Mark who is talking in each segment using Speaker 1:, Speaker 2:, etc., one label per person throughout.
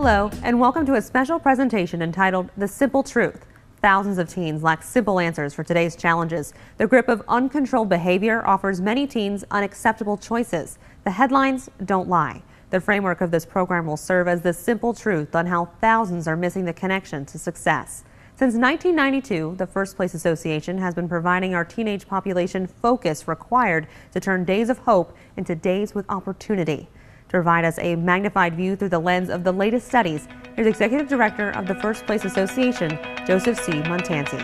Speaker 1: Hello, and welcome to a special presentation entitled The Simple Truth. Thousands of teens lack simple answers for today's challenges. The grip of uncontrolled behavior offers many teens unacceptable choices. The headlines don't lie. The framework of this program will serve as the simple truth on how thousands are missing the connection to success. Since 1992, the First Place Association has been providing our teenage population focus required to turn days of hope into days with opportunity. To provide us a magnified view through the lens of the latest studies, here's Executive Director of the First Place Association, Joseph C. Montanzi.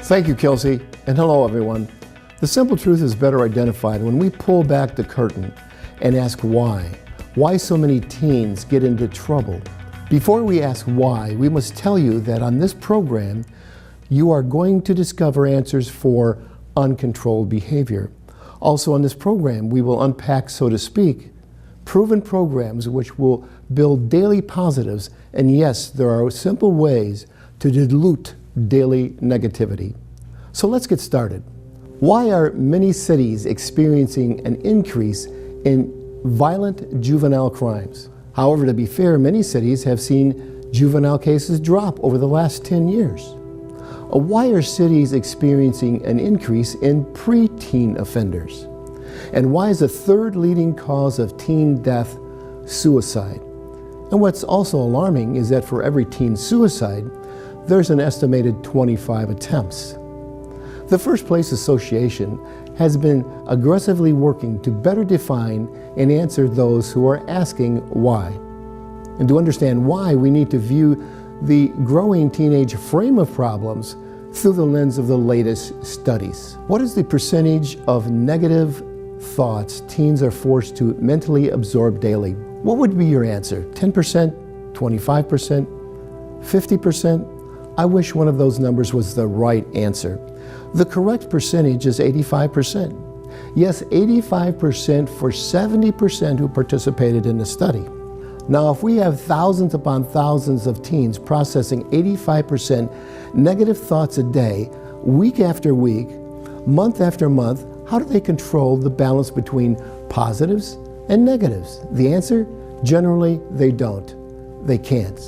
Speaker 2: Thank you, Kelsey, and hello, everyone. The simple truth is better identified when we pull back the curtain and ask why. Why so many teens get into trouble? Before we ask why, we must tell you that on this program, you are going to discover answers for uncontrolled behavior. Also on this program, we will unpack, so to speak, proven programs which will build daily positives, and yes, there are simple ways to dilute daily negativity. So let's get started. Why are many cities experiencing an increase in violent juvenile crimes? However, to be fair, many cities have seen juvenile cases drop over the last 10 years. Why are cities experiencing an increase in preteen offenders? And why is the third leading cause of teen death suicide? And what's also alarming is that for every teen suicide, there's an estimated 25 attempts. The First Place Association has been aggressively working to better define and answer those who are asking why. And to understand why, we need to view the growing teenage frame of problems through the lens of the latest studies. What is the percentage of negative thoughts teens are forced to mentally absorb daily? What would be your answer? 10%, 25%, 50%? I wish one of those numbers was the right answer. The correct percentage is 85%. Yes, 85% for 70% who participated in the study. Now, if we have thousands upon thousands of teens processing 85% negative thoughts a day, week after week, month after month, how do they control the balance between positives and negatives? The answer, generally, they don't. They can't.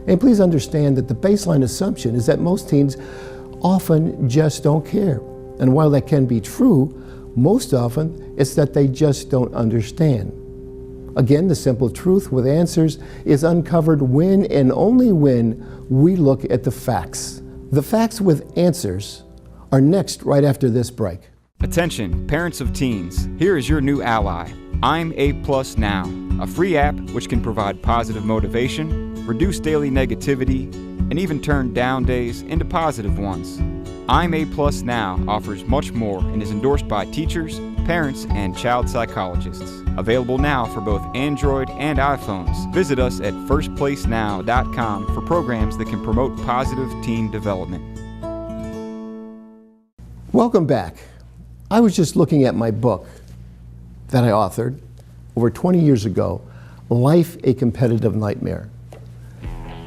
Speaker 2: And please understand that the baseline assumption is that most teens often just don't care. And while that can be true, most often it's that they just don't understand. Again, the simple truth with answers is uncovered when and only when we look at the facts. The facts with answers are next right after this break.
Speaker 3: Attention, parents of teens, here is your new ally, I'm A+ Now, a free app which can provide positive motivation, reduce daily negativity, and even turn down days into positive ones. I'm A+ Now offers much more and is endorsed by teachers, parents, and child psychologists. Available now for both Android and iPhones. Visit us at firstplacenow.com for programs that can promote positive teen development.
Speaker 2: Welcome back. I was just looking at my book that I authored over 20 years ago, Life, a Competitive Nightmare.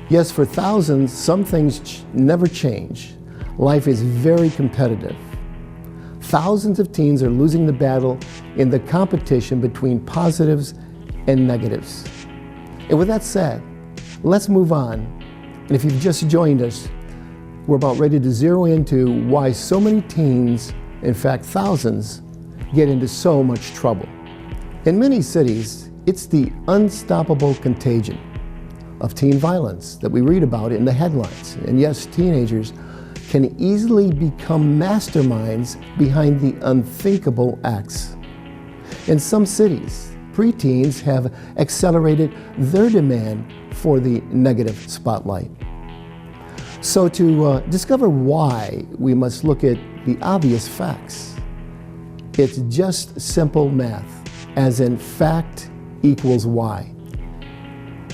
Speaker 2: Yes, for thousands, some things never change. Life is very competitive. Thousands of teens are losing the battle in the competition between positives and negatives. And with that said, let's move on. And if you've just joined us, we're about ready to zero into why so many teens, in fact thousands, get into so much trouble. In many cities, it's the unstoppable contagion of teen violence that we read about in the headlines. And yes, teenagers can easily become masterminds behind the unthinkable acts. In some cities, preteens have accelerated their demand for the negative spotlight. So to discover why, we must look at the obvious facts. It's just simple math, as in fact equals y.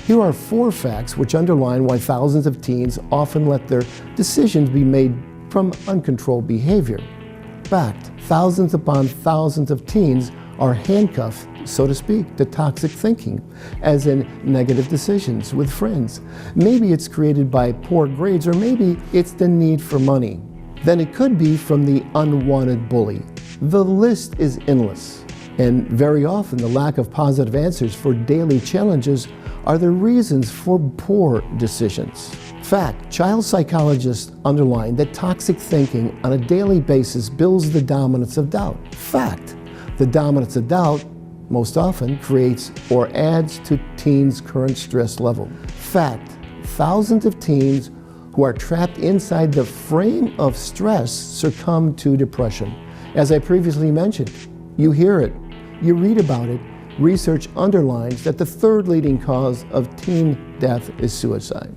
Speaker 2: Here are 4 facts which underline why thousands of teens often let their decisions be made from uncontrolled behavior. In fact, thousands upon thousands of teens are handcuffed, so to speak, to toxic thinking, as in negative decisions with friends. Maybe it's created by poor grades, or maybe it's the need for money. Then it could be from the unwanted bully. The list is endless. And very often the lack of positive answers for daily challenges are the reasons for poor decisions. Fact, child psychologists underline that toxic thinking on a daily basis builds the dominance of doubt. Fact, the dominance of doubt most often creates or adds to teens' current stress level. Fact, thousands of teens who are trapped inside the frame of stress succumb to depression. As I previously mentioned, you hear it, you read about it. Research underlines that the third leading cause of teen death is suicide.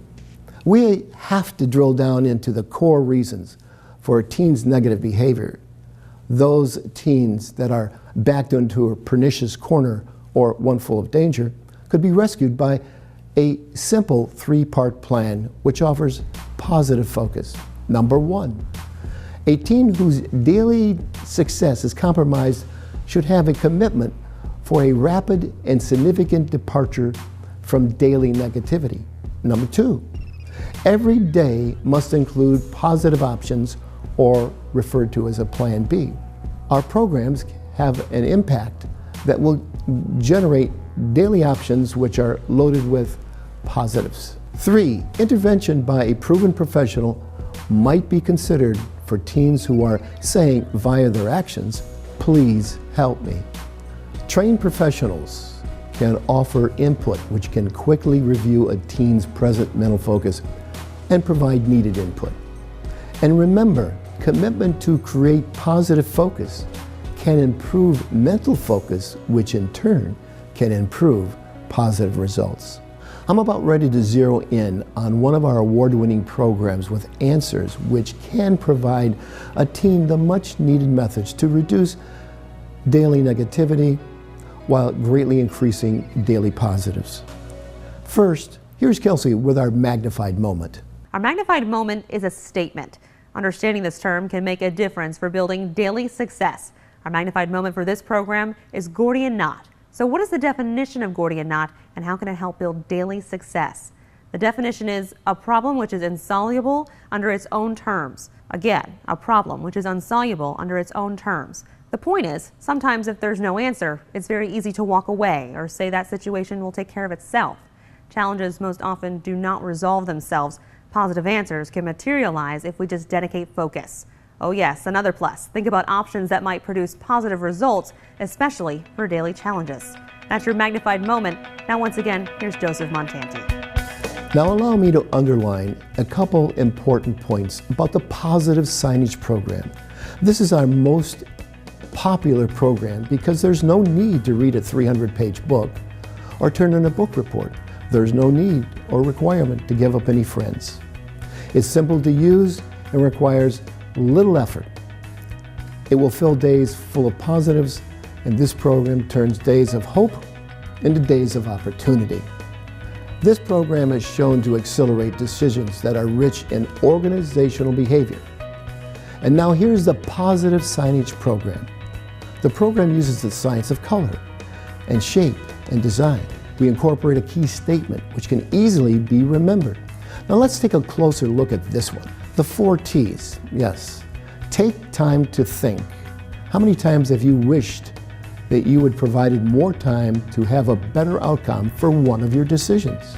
Speaker 2: We have to drill down into the core reasons for a teen's negative behavior. Those teens that are backed into a pernicious corner or one full of danger could be rescued by a simple three-part plan which offers positive focus. Number one, a teen whose daily success is compromised should have a commitment for a rapid and significant departure from daily negativity. Number two, every day must include positive options, or referred to as a Plan B. Our programs have an impact that will generate daily options which are loaded with positives. 3, intervention by a proven professional might be considered for teens who are saying via their actions, "Please help me." Trained professionals can offer input which can quickly review a teen's present mental focus and provide needed input. And remember, commitment to create positive focus can improve mental focus, which in turn can improve positive results. I'm about ready to zero in on one of our award-winning programs with answers which can provide a teen the much-needed methods to reduce daily negativity while greatly increasing daily positives. First, here's Kelsey with our magnified moment.
Speaker 1: Our magnified moment is a statement. Understanding this term can make a difference for building daily success. Our magnified moment for this program is Gordian knot. So what is the definition of Gordian knot and how can it help build daily success? The definition is a problem which is insoluble under its own terms. Again, a problem which is insoluble under its own terms. The point is, sometimes if there's no answer, it's very easy to walk away or say that situation will take care of itself. Challenges most often do not resolve themselves. Positive answers can materialize if we just dedicate focus. Oh yes, another plus. Think about options that might produce positive results, especially for daily challenges. That's your magnified moment. Now once again, here's Joseph Montanti.
Speaker 2: Now allow me to underline a couple important points about the Positive Signage program. This is our most popular program because there's no need to read a 300-page book or turn in a book report. There's no need or requirement to give up any friends. It's simple to use and requires little effort. It will fill days full of positives, and this program turns days of hope into days of opportunity. This program is shown to accelerate decisions that are rich in organizational behavior. And now here's the Positive Signage program. The program uses the science of color and shape and design. We incorporate a key statement which can easily be remembered. Now let's take a closer look at this one. The 4 T's, yes. Take time to think. How many times have you wished that you had provided more time to have a better outcome for one of your decisions?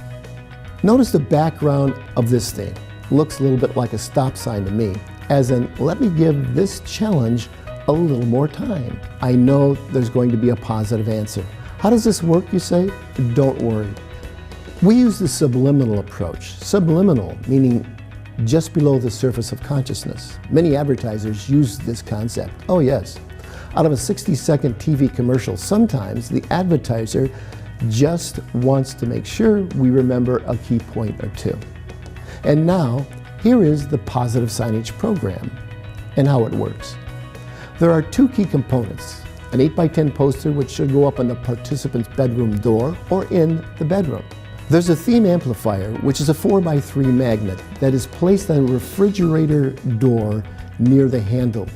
Speaker 2: Notice the background of this thing. Looks a little bit like a stop sign to me, as in, let me give this challenge a little more time. I know there's going to be a positive answer. How does this work, you say? Don't worry. We use the subliminal approach. Subliminal, meaning just below the surface of consciousness. Many advertisers use this concept. Oh yes. Out of a 60-second TV commercial, sometimes the advertiser just wants to make sure we remember a key point or two. And now, here is the Positive Signage program and how it works. There are 2 key components. An 8x10 poster which should go up on the participant's bedroom door or in the bedroom. There's a theme amplifier which is a 4x3 magnet that is placed on a refrigerator door near the handle.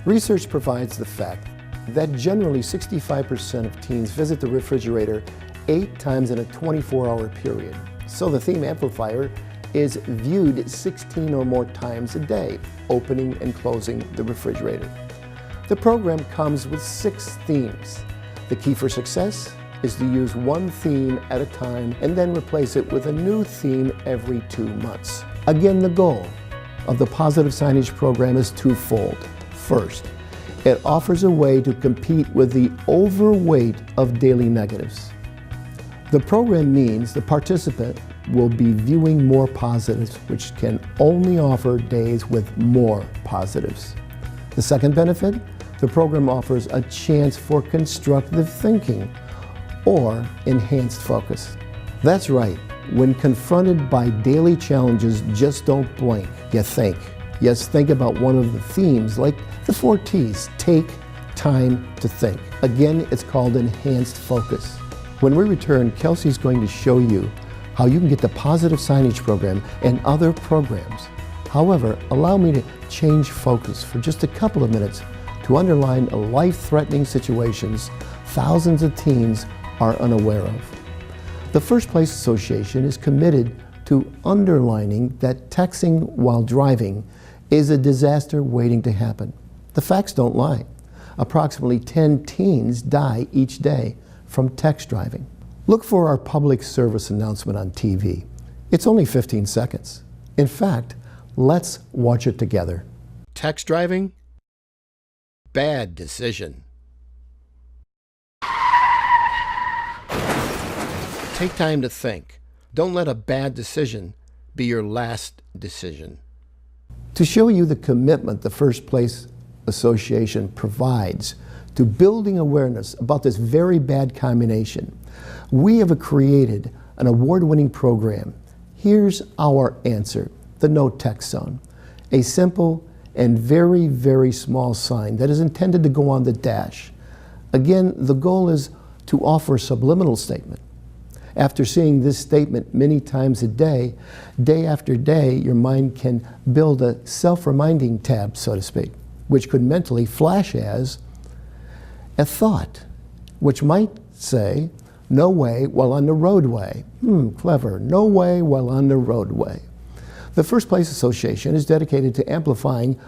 Speaker 2: Research provides the fact that generally 65% of teens visit the refrigerator 8 times in a 24-hour period. So the theme amplifier is viewed 16 or more times a day, opening and closing the refrigerator. The program comes with 6 themes. The key for success, is to use one theme at a time and then replace it with a new theme every 2 months. Again, the goal of the Positive Signage program is twofold. First, it offers a way to compete with the overweight of daily negatives. The program means the participant will be viewing more positives, which can only offer days with more positives. The second benefit, the program offers a chance for constructive thinking or enhanced focus. That's right, when confronted by daily challenges, just don't blink, you think. Yes, think about one of the themes, like the 4 T's, take time to think. Again, it's called enhanced focus. When we return, Kelsey's going to show you how you can get the Positive Signage program and other programs. However, allow me to change focus for just a couple of minutes to underline life-threatening situations thousands of teens are unaware of. The First Place Association is committed to underlining that texting while driving is a disaster waiting to happen. The facts don't lie. Approximately 10 teens die each day from text driving. Look for our public service announcement on TV. It's only 15 seconds. In fact, let's watch it together. Text driving? Bad decision. Take time to think. Don't let a bad decision be your last decision. To show you the commitment the First Place Association provides to building awareness about this very bad combination, we have created an award-winning program. Here's our answer, the No Text Zone, a simple and very, very small sign that is intended to go on the dash. Again, the goal is to offer a subliminal statement. After seeing this statement many times a day after day, your mind can build a self-reminding tab, so to speak, which could mentally flash as a thought, which might say, no way while on the roadway. Clever, no way while on the roadway. The First Place Association is dedicated to amplifying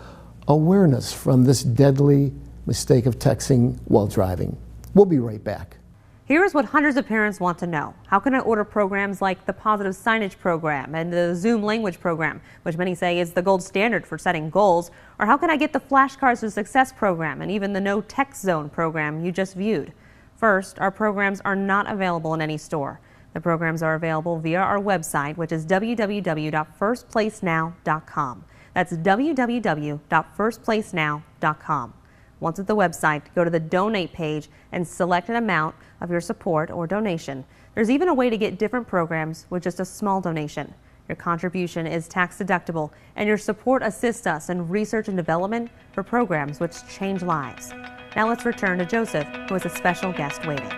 Speaker 2: awareness from this deadly mistake of texting while driving. We'll be right back.
Speaker 1: Here is what hundreds of parents want to know. How can I order programs like the Positive Signage program and the Zoom language program, which many say is the gold standard for setting goals? Or how can I get the Flashcards to Success program and even the No Text Zone program you just viewed? First, our programs are not available in any store. The programs are available via our website, which is www.firstplacenow.com. That's www.firstplacenow.com. Once at the website, go to the donate page and select an amount of your support or donation. There's even a way to get different programs with just a small donation. Your contribution is tax deductible, and your support assists us in research and development for programs which change lives. Now let's return to Joseph, who has a special guest waiting.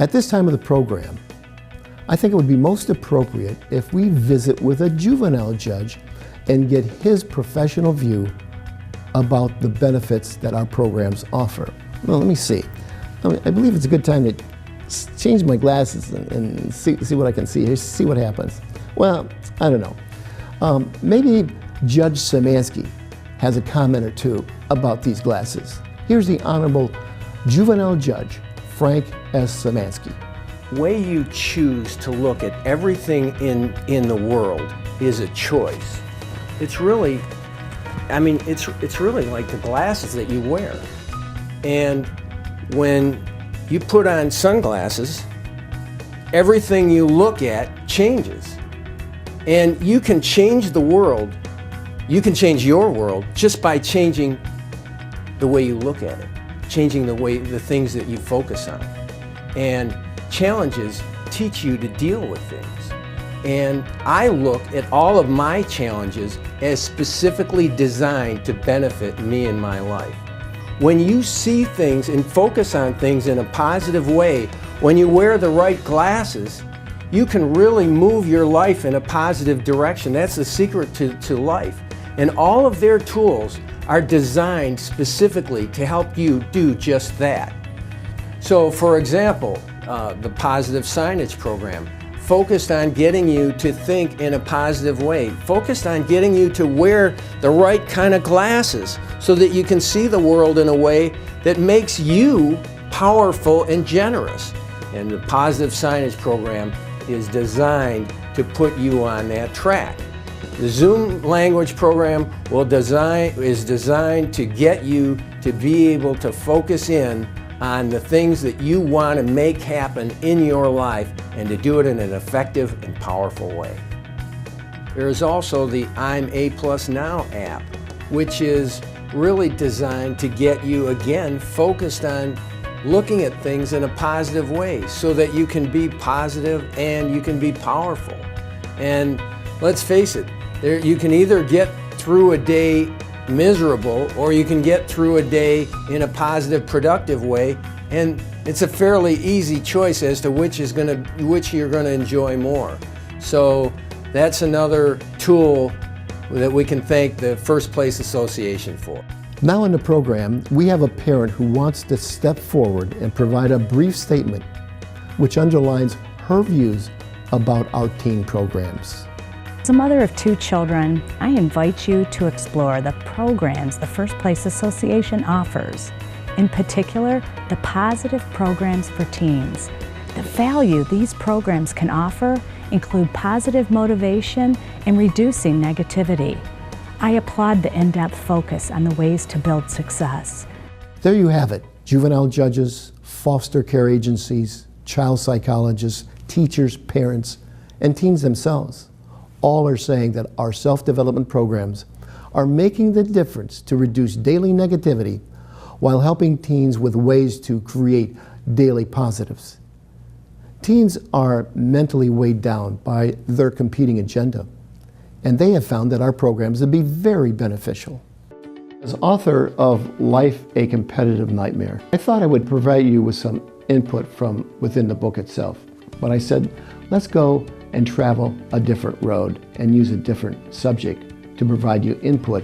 Speaker 2: At this time of the program, I think it would be most appropriate if we visit with a juvenile judge and get his professional view about the benefits that our programs offer. Well, let me see. I believe it's a good time to change my glasses and see what I can see here, see what happens. Well, I don't know. Maybe Judge Szymanski has a comment or two about these glasses. Here's the Honorable Juvenile Judge, Frank S. Szymanski.
Speaker 4: The way you choose to look at everything in the world is a choice. It's really, it's really like the glasses that you wear. And when you put on sunglasses, everything you look at changes. And you can change the world, you can change your world just by changing the way you look at it, changing the things that you focus on. And challenges teach you to deal with things. And I look at all of my challenges as specifically designed to benefit me in my life. When you see things and focus on things in a positive way, when you wear the right glasses, you can really move your life in a positive direction. That's the secret to life. And all of their tools are designed specifically to help you do just that. So for example, the Positive Signage program focused on getting you to think in a positive way, focused on getting you to wear the right kind of glasses so that you can see the world in a way that makes you powerful and generous. And the positive signage program is designed to put you on that track. The Zoom language program is designed to get you to be able to focus in on the things that you want to make happen in your life and to do it in an effective and powerful way. There is also the I'm A+ Now app, which is really designed to get you again focused on looking at things in a positive way so that you can be positive and you can be powerful. And let's face it, you can either get through a day miserable or you can get through a day in a positive, productive way, and it's a fairly easy choice as to which you're going to enjoy more. So that's another tool that we can thank the First Place Association for.
Speaker 2: Now in the program, we have a parent who wants to step forward and provide a brief statement which underlines her views about our teen programs.
Speaker 5: As a mother of 2 children, I invite you to explore the programs the First Place Association offers. In particular, the positive programs for teens. The value these programs can offer include positive motivation and reducing negativity. I applaud the in-depth focus on the ways to build success.
Speaker 2: There you have it. Juvenile judges, foster care agencies, child psychologists, teachers, parents, and teens themselves all are saying that our self-development programs are making the difference to reduce daily negativity while helping teens with ways to create daily positives. Teens are mentally weighed down by their competing agenda, and they have found that our programs would be very beneficial. As author of Life, a Competitive Nightmare, I thought I would provide you with some input from within the book itself. But I said, let's go and travel a different road and use a different subject to provide you input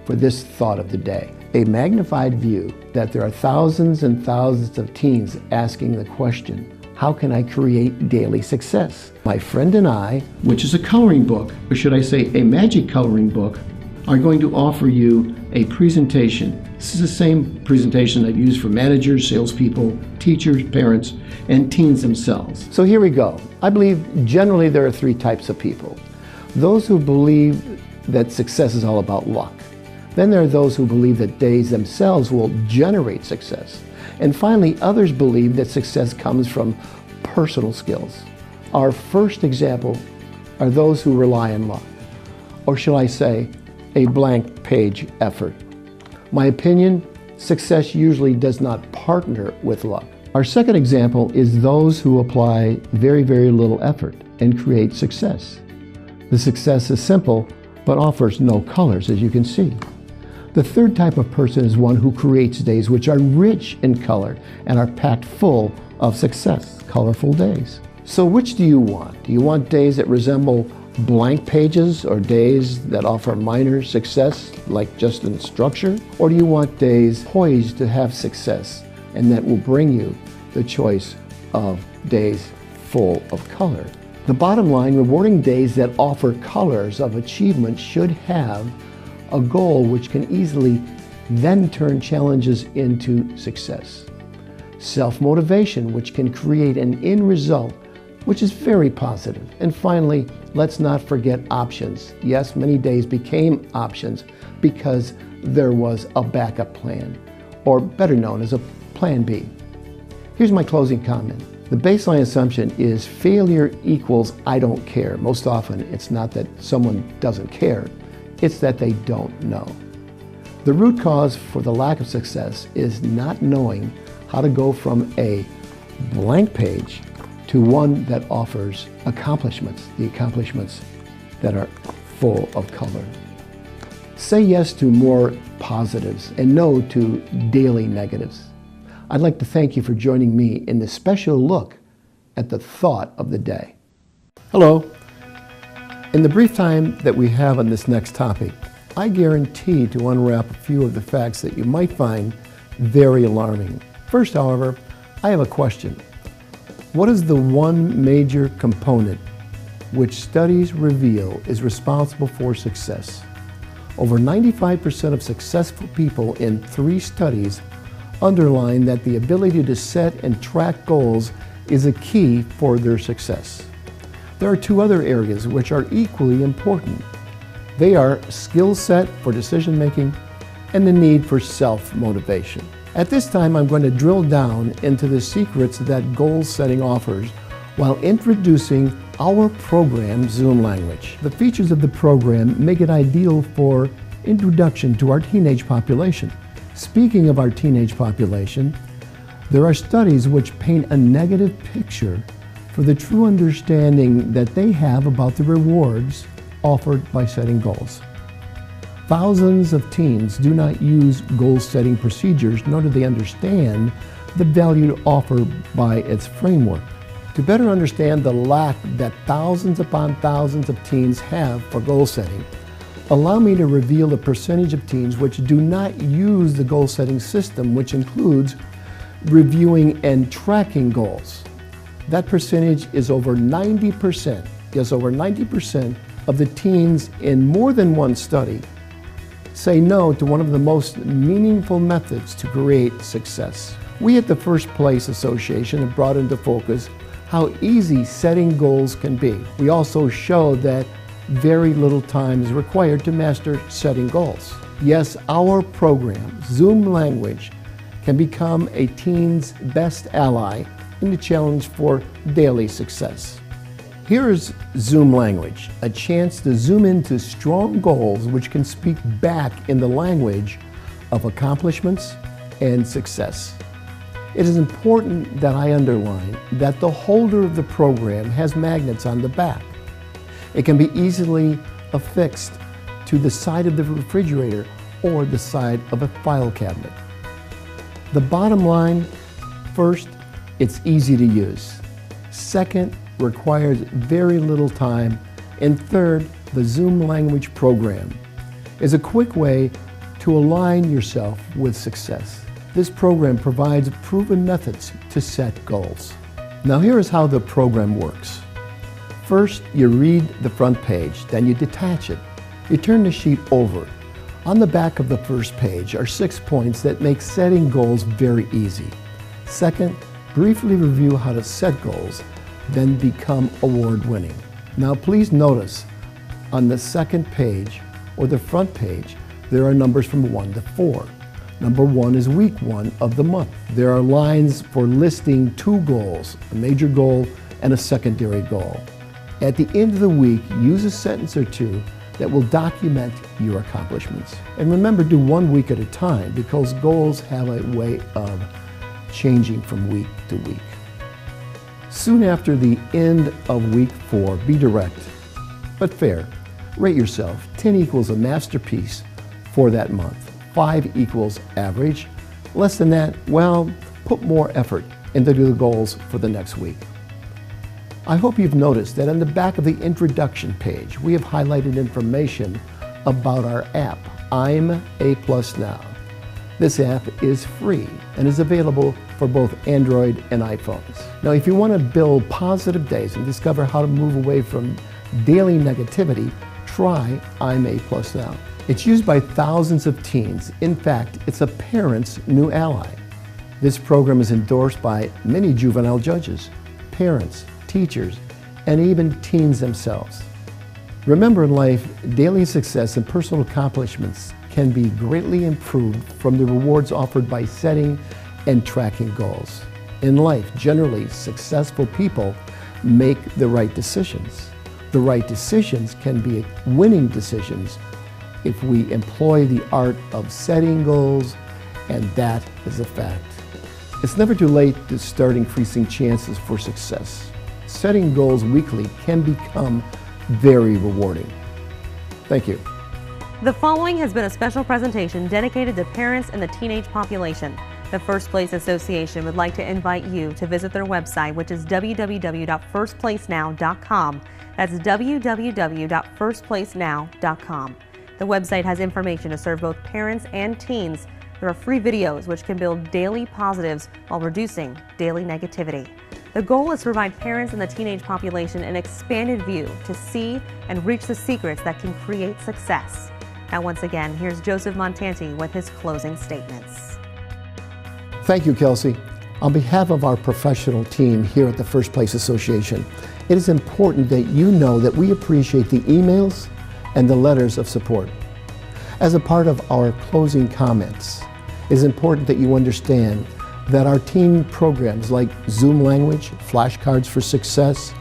Speaker 2: for this thought of the day. A magnified view that there are thousands and thousands of teens asking the question, how can I create daily success? My friend and I, which is a coloring book, or should I say a magic coloring book, are going to offer you a presentation. This is the same presentation I've used for managers, salespeople, teachers, parents, and teens themselves. So here we go. I believe generally there are 3 types of people. Those who believe that success is all about luck. Then there are those who believe that days themselves will generate success. And finally, others believe that success comes from personal skills. Our first example are those who rely on luck, or shall I say, a blank page effort. My opinion, success usually does not partner with luck. Our second example is those who apply very, very little effort and create success. The success is simple, but offers no colors, as you can see. The third type of person is one who creates days which are rich in color and are packed full of success, colorful days. So which do you want? Do you want days that resemble blank pages or days that offer minor success, like just in structure? Or do you want days poised to have success and that will bring you the choice of days full of color? The bottom line, rewarding days that offer colors of achievement should have a goal which can easily then turn challenges into success. Self-motivation, which can create an end result which is very positive. And finally, let's not forget options. Yes, many days became options because there was a backup plan, or better known as a plan B. Here's my closing comment. The baseline assumption is failure equals I don't care. Most often, it's not that someone doesn't care, it's that they don't know. The root cause for the lack of success is not knowing how to go from a blank page to one that offers accomplishments, the accomplishments that are full of color. Say yes to more positives and no to daily negatives. I'd like to thank you for joining me in this special look at the thought of the day. Hello. In the brief time that we have on this next topic, I guarantee to unwrap a few of the facts that you might find very alarming. First, however, I have a question. What is the one major component which studies reveal is responsible for success? Over 95% of successful people in 3 studies underline that the ability to set and track goals is a key for their success. There are two other areas which are equally important. They are skill set for decision making and the need for self-motivation. At this time, I'm going to drill down into the secrets that goal setting offers while introducing our program, Zoom Language. The features of the program make it ideal for introduction to our teenage population. Speaking of our teenage population, there are studies which paint a negative picture for the true understanding that they have about the rewards offered by setting goals. Thousands of teens do not use goal-setting procedures, nor do they understand the value offered by its framework. To better understand the lack that thousands upon thousands of teens have for goal setting, allow me to reveal the percentage of teens which do not use the goal-setting system, which includes reviewing and tracking goals. That percentage is over 90%. Yes, over 90% of the teens in more than one study say no to one of the most meaningful methods to create success. We at the First Place Association have brought into focus how easy setting goals can be. We also show that very little time is required to master setting goals. Yes, our program, Zoom Language, can become a teen's best ally in the challenge for daily success. Here is Zoom Language, a chance to zoom into strong goals which can speak back in the language of accomplishments and success. It is important that I underline that the holder of the program has magnets on the back. It can be easily affixed to the side of the refrigerator or the side of a file cabinet. The bottom line, first, it's easy to use. Second, requires very little time. And third, the Zoom Language program is a quick way to align yourself with success. This program provides proven methods to set goals. Now here is how the program works. First, you read the front page, then you detach it. You turn the sheet over. On the back of the first page are 6 points that make setting goals very easy. Second, briefly review how to set goals, then become award-winning. Now please notice on the second page or the front page, there are numbers from 1 to 4. Number 1 is week 1 of the month. There are lines for listing 2 goals, a major goal and a secondary goal. At the end of the week, use a sentence or two that will document your accomplishments. And remember, do 1 week at a time because goals have a way of changing from week to week. Soon after the end of week 4, be direct, but fair. Rate yourself. 10 equals a masterpiece for that month. 5 equals average. Less than that, well, put more effort into the goals for the next week. I hope you've noticed that on the back of the introduction page, we have highlighted information about our app, I'm A+ Now. This app is free and is available for both Android and iPhones. Now, if you want to build positive days and discover how to move away from daily negativity, try I'm A+ Now. It's used by thousands of teens. In fact, it's a parent's new ally. This program is endorsed by many juvenile judges, parents, teachers, and even teens themselves. Remember, in life, daily success and personal accomplishments can be greatly improved from the rewards offered by setting and tracking goals. In life, generally, successful people make the right decisions. The right decisions can be winning decisions if we employ the art of setting goals, and that is a fact. It's never too late to start increasing chances for success. Setting goals weekly can become very rewarding. Thank you.
Speaker 1: The following has been a special presentation dedicated to parents and the teenage population. The First Place Association would like to invite you to visit their website, which is www.firstplacenow.com. That's www.firstplacenow.com. The website has information to serve both parents and teens. There are free videos which can build daily positives while reducing daily negativity. The goal is to provide parents and the teenage population an expanded view to see and reach the secrets that can create success. Now, once again, here's Joseph Montanti with his closing statements.
Speaker 2: Thank you, Kelsey. On behalf of our professional team here at the First Place Association, it is important that you know that we appreciate the emails and the letters of support. As a part of our closing comments, it is important that you understand that our teen programs like Zoom Language, Flashcards for Success,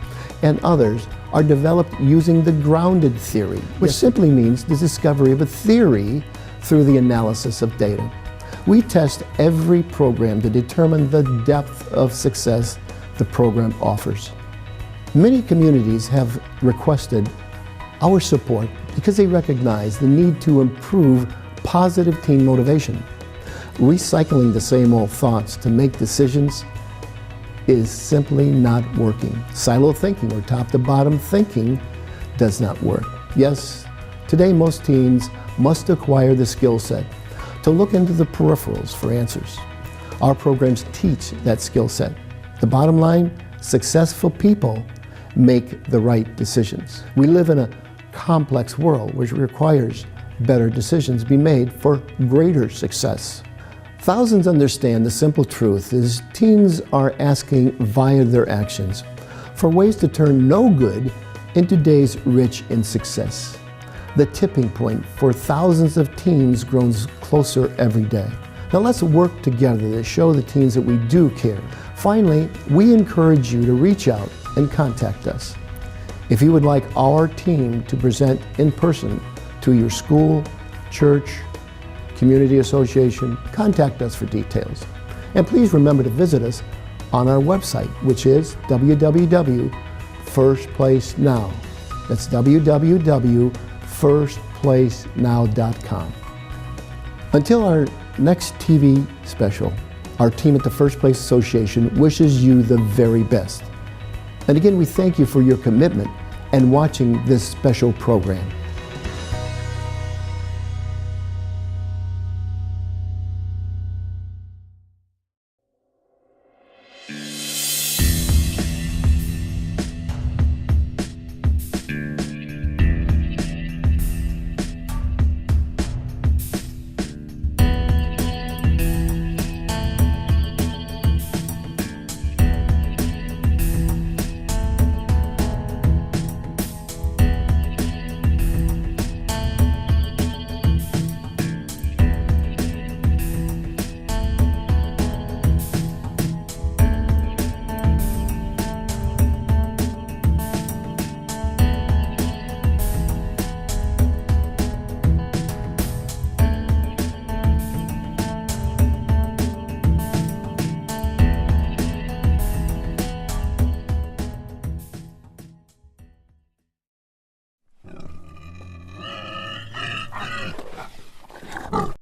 Speaker 2: and others are developed using the grounded theory, which simply means the discovery of a theory through the analysis of data. We test every program to determine the depth of success the program offers. Many communities have requested our support because they recognize the need to improve positive teen motivation. Recycling the same old thoughts to make decisions is simply not working. Silo thinking or top-to-bottom thinking does not work. Yes, today most teens must acquire the skill set to look into the peripherals for answers. Our programs teach that skill set. The bottom line, successful people make the right decisions. We live in a complex world which requires better decisions be made for greater success. Thousands understand the simple truth is teens are asking via their actions for ways to turn no good into days rich in success. The tipping point for thousands of teens grows closer every day. Now let's work together to show the teens that we do care. Finally, we encourage you to reach out and contact us. If you would like our team to present in person to your school, church, community association, contact us for details. And please remember to visit us on our website, which is www.firstplacenow. That's www.firstplacenow.com. Until our next TV special, our team at the First Place Association wishes you the very best. And again, we thank you for your commitment and watching this special program.